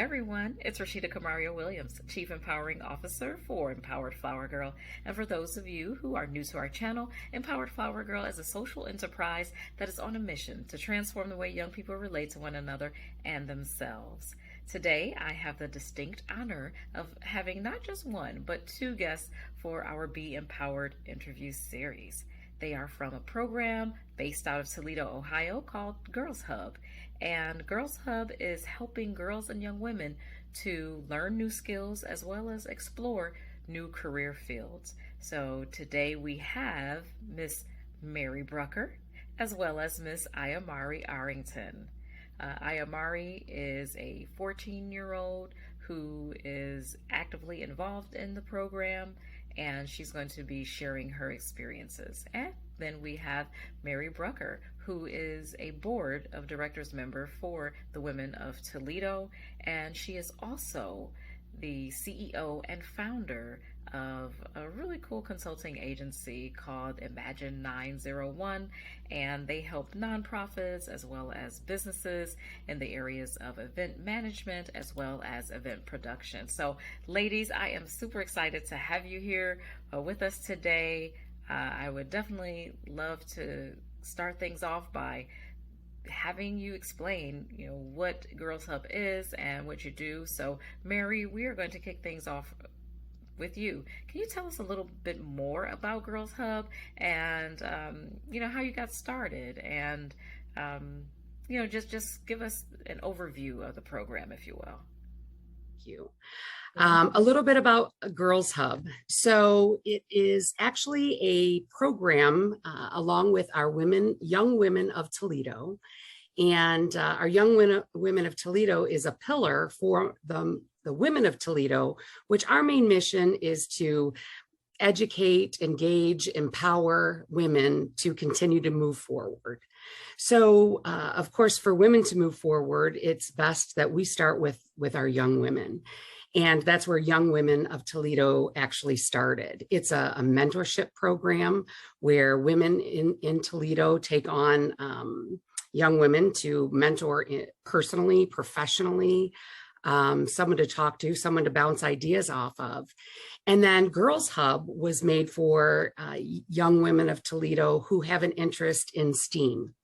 everyone, it's Rashida Kamaria Williams, Chief Empowering Officer for Empowered Flower Girl. And for those of you who are new to our channel, Empowered Flower Girl is a social enterprise that is on a mission to transform the way young people relate to one another and themselves. Today, I have the distinct honor of having not just one, but two guests for our Be Empowered interview series. They are from a program based out of Toledo, Ohio called Girls Hub. And Girls Hub is helping girls and young women to learn new skills as well as explore new career fields. So today we have Miss Mary Brucker as well as Miss Aamaree Arrington. Aamaree is a 14-year-old who is actively involved in the program, and she's going to be sharing her experiences. And then we have Mary Brucker, who is a board of directors member for the Women of Toledo, and she is also the CEO and founder of a really cool consulting agency called Imagine 901, and they help nonprofits as well as businesses in the areas of event management as well as event production. So ladies, I am super excited to have you here with us today. I would definitely love to start things off by having you explain, what Girls Hub is and what you do. So Mary, we are going to kick things off with you. Can you tell us a little bit more about Girls Hub and how you got started, and just give us an overview of the program, if you will. Thank you. A little bit about Girls Hub. So it is actually a program along with our Young Women of Toledo. And our Young Women of Toledo is a pillar for the Women of Toledo, which our main mission is to educate, engage, empower women to continue to move forward. So, of course, for women to move forward, it's best that we start with our young women. And that's where Young Women of Toledo actually started. It's a mentorship program where women in Toledo take on young women to mentor personally, professionally, someone to talk to, someone to bounce ideas off of. And then Girls Hub was made for young women of Toledo who have an interest in STEAM.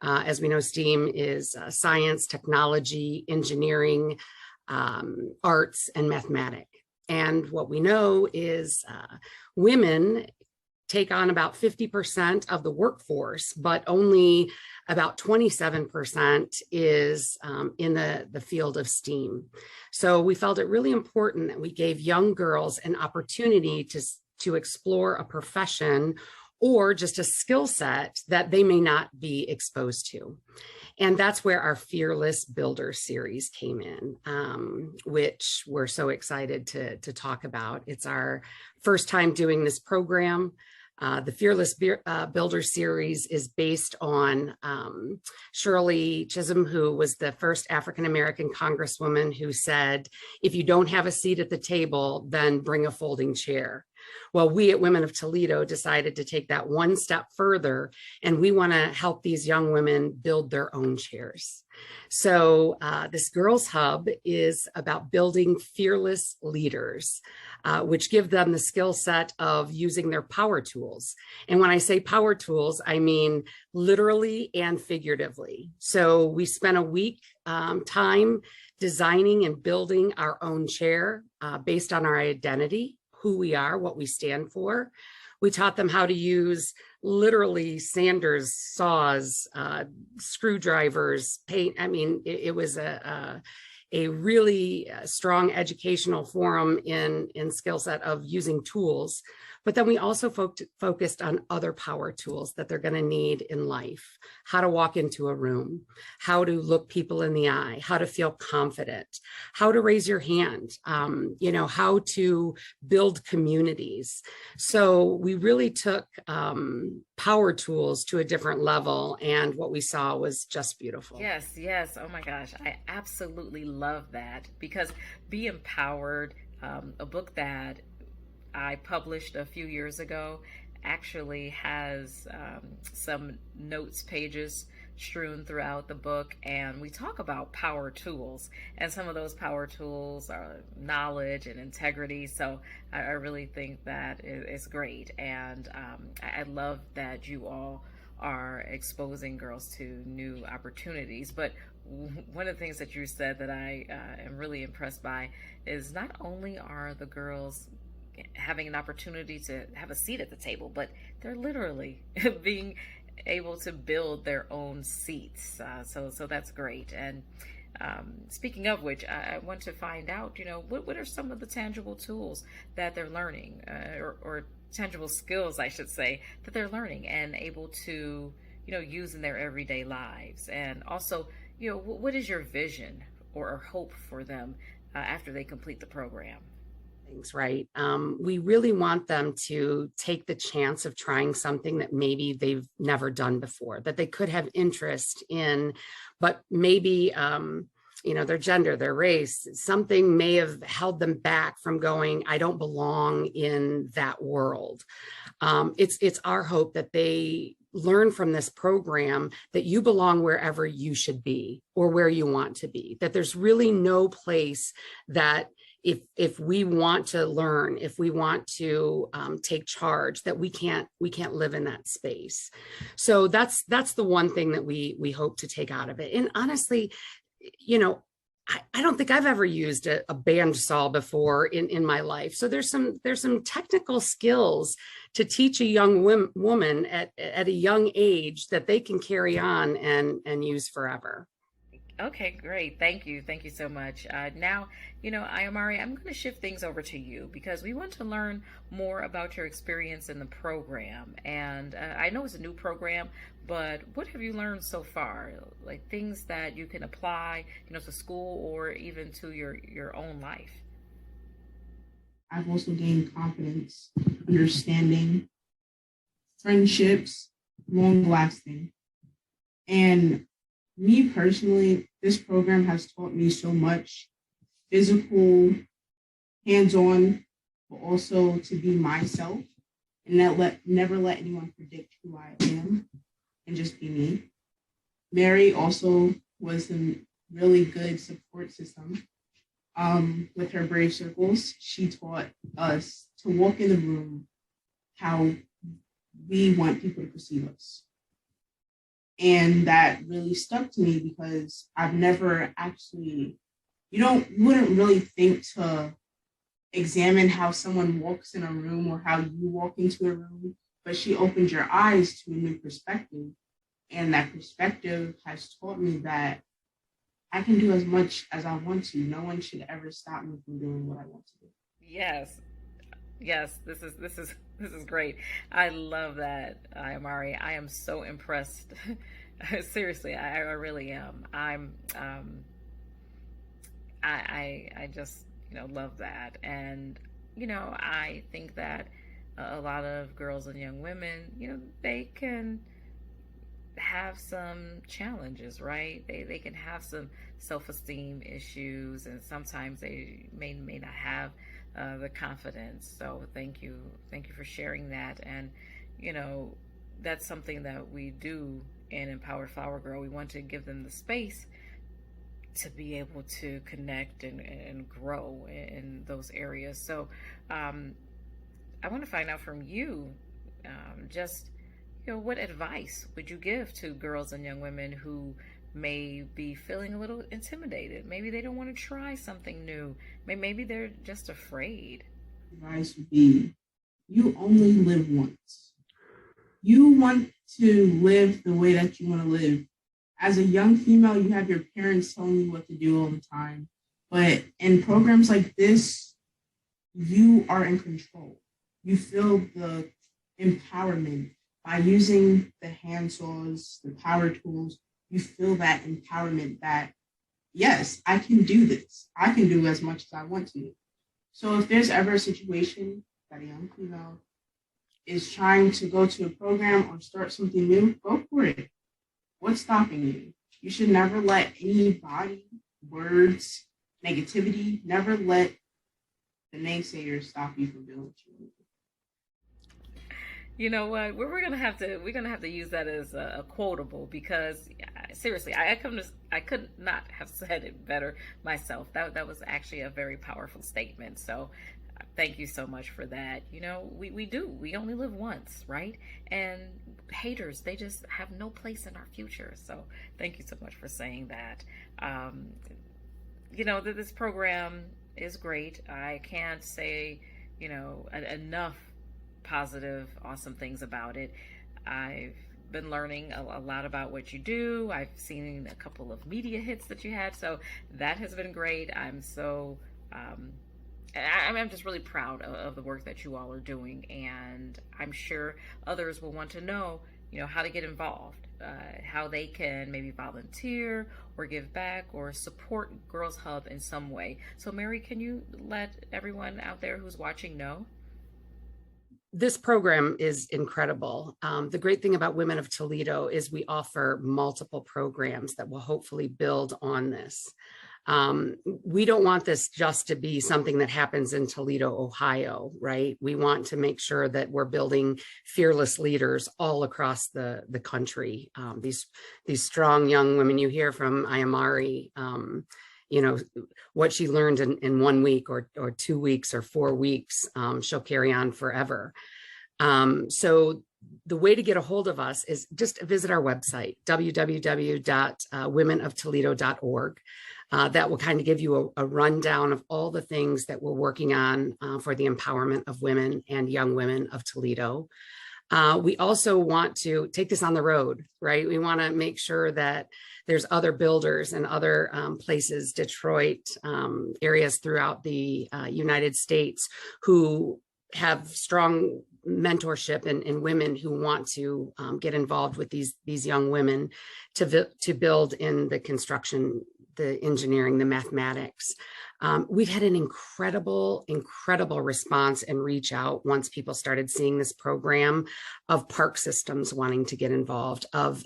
As we know, STEAM is science, technology, engineering, arts, and mathematics. And what we know is women take on about 50% of the workforce, but only about 27% is in the field of STEAM. So we felt it really important that we gave young girls an opportunity to explore a profession or just a skill set that they may not be exposed to. And that's where our Fearless Builder series came in, which we're so excited to talk about. It's our first time doing this program. The Fearless Builder series is based on Shirley Chisholm, who was the first African-American congresswoman who said, if you don't have a seat at the table, then bring a folding chair. Well, we at Women of Toledo decided to take that one step further, and we want to help these young women build their own chairs. So this Girls Hub is about building fearless leaders, which give them the skill set of using their power tools. And when I say power tools, I mean literally and figuratively. So we spent a week time designing and building our own chair based on our identity, who we are, what we stand for. We taught them how to use literally sanders, saws, screwdrivers, paint. I mean, it was a really strong educational forum in skill set of using tools. But then we also focused on other power tools that they're going to need in life: how to walk into a room, how to look people in the eye, how to feel confident, how to raise your hand, how to build communities. So we really took power tools to a different level, and what we saw was just beautiful. Yes. Oh my gosh, I absolutely love that, because Be Empowered, a book that I published a few years ago, actually has some notes pages strewn throughout the book, and we talk about power tools. And some of those power tools are knowledge and integrity. So I really think that is great. And I love that you all are exposing girls to new opportunities. But one of the things that you said that I am really impressed by is not only are the girls having an opportunity to have a seat at the table, but they're literally being able to build their own seats. So that's great. And speaking of which, I want to find out, what are some of the tangible tools that they're learning, or tangible skills, I should say, that they're learning and able to, use in their everyday lives. And also, what is your vision or hope for them after they complete the program? Things, right? We really want them to take the chance of trying something that maybe they've never done before, that they could have interest in, but maybe, their gender, their race, something may have held them back from going, I don't belong in that world. It's our hope that they learn from this program that you belong wherever you should be or where you want to be, that there's really no place that if we want to learn, if we want to take charge, that we can't live in that space. So that's the one thing that we hope to take out of it. And honestly, I don't think I've ever used a band saw before in my life. So there's some technical skills to teach a young woman at a young age that they can carry on and use forever. Okay, great. Thank you. Thank you so much. Now, Aamaree, I'm going to shift things over to you because we want to learn more about your experience in the program. And I know it's a new program, but what have you learned so far? Like things that you can apply, to school or even to your own life. I've also gained confidence, understanding, friendships, long lasting. And me personally, this program has taught me so much physical, hands-on, but also to be myself and never let anyone predict who I am and just be me. Mary also was a really good support system. With her Brave Circles, she taught us to walk in the room how we want people to perceive us. And that really stuck to me because I've never actually, you wouldn't really think to examine how someone walks in a room or how you walk into a room, but she opened your eyes to a new perspective. And that perspective has taught me that I can do as much as I want to. No one should ever stop me from doing what I want to do. Yes. Yes, this is great. I love that, Aamaree. I am so impressed. Seriously, I really am. I just love that, and I think that a lot of girls and young women, they can have some challenges, right? They can have some self-esteem issues, and sometimes they may not have the confidence. So thank you for sharing that. And that's something that we do in Empowered Flower Girl. We want to give them the space to be able to connect and grow in those areas. So I want to find out from you, just what advice would you give to girls and young women who may be feeling a little intimidated? Maybe they don't want to try something new. Maybe they're just afraid. Advice would be, you only live once. You want to live the way that you want to live. As a young female, you have your parents telling you what to do all the time. But in programs like this, you are in control. You feel the empowerment by using the hand saws, the power tools. You feel that empowerment that, yes, I can do this. I can do as much as I want to. So if there's ever a situation that a young female is trying to go to a program or start something new, go for it. What's stopping you? You should never let anybody, words, negativity, never let the naysayers stop you from doing what you want to do. You know what? We're gonna have to use that as a quotable, because seriously, I could not have said it better myself. That was actually a very powerful statement. So thank you so much for that. You know, we only live once, right? And haters, they just have no place in our future. So thank you so much for saying that. Um, you know, that this program is great. I can't say, you know, enough positive, awesome things about it. I've been learning a lot about what you do. I've seen a couple of media hits that you had, so that has been great. I'm so um, I'm just really proud of the work that you all are doing, and I'm sure others will want to know, you know, how to get involved, how they can maybe volunteer or give back or support Girls Hub in some way. So, Mary, can you let everyone out there who's watching know? This program is incredible. The great thing about Women of Toledo is we offer multiple programs that will hopefully build on this. We don't want this just to be something that happens in Toledo, Ohio, right? We want to make sure that we're building fearless leaders all across the country. These strong young women you hear from Aamaree, you know, what she learned in 1 week or 2 weeks or 4 weeks, she'll carry on forever. So the way to get a hold of us is just visit our website, www.womenoftoledo.org. That will kind of give you a rundown of all the things that we're working on for the empowerment of women and young women of Toledo. We also want to take this on the road, right? We want to make sure that there's other builders and other places, Detroit, areas throughout the United States who have strong mentorship and women who want to get involved with these young women to build in the construction, the engineering, the mathematics. We've had an incredible response and reach out once people started seeing this program of park systems wanting to get involved, of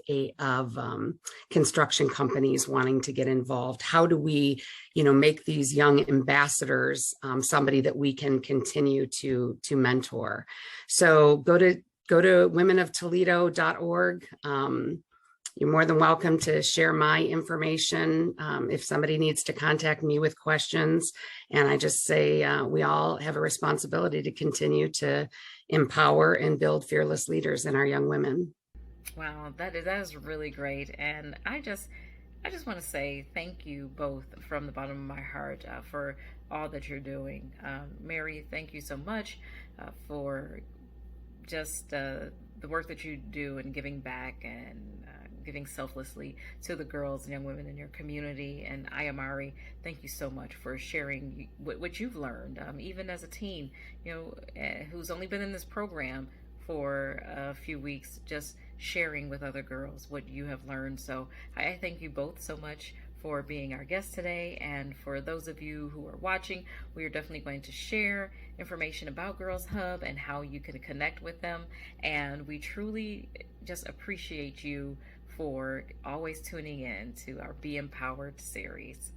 construction companies wanting to get involved. How do we, you know, make these young ambassadors somebody that we can continue to mentor? So go to womenoftoledo.org. You're more than welcome to share my information if somebody needs to contact me with questions. And I just say we all have a responsibility to continue to empower and build fearless leaders in our young women. Wow, that is really great, and I just want to say thank you both from the bottom of my heart for all that you're doing. Mary, thank you so much for just the work that you do and giving back and giving selflessly to the girls and young women in your community. And Aamaree, thank you so much for sharing what you've learned, even as a teen, you know, who's only been in this program for a few weeks, just sharing with other girls what you have learned. So I thank you both so much for being our guest today. And for those of you who are watching, we are definitely going to share information about Girls Hub and how you can connect with them. And we truly just appreciate you for always tuning in to our Be Empowered series.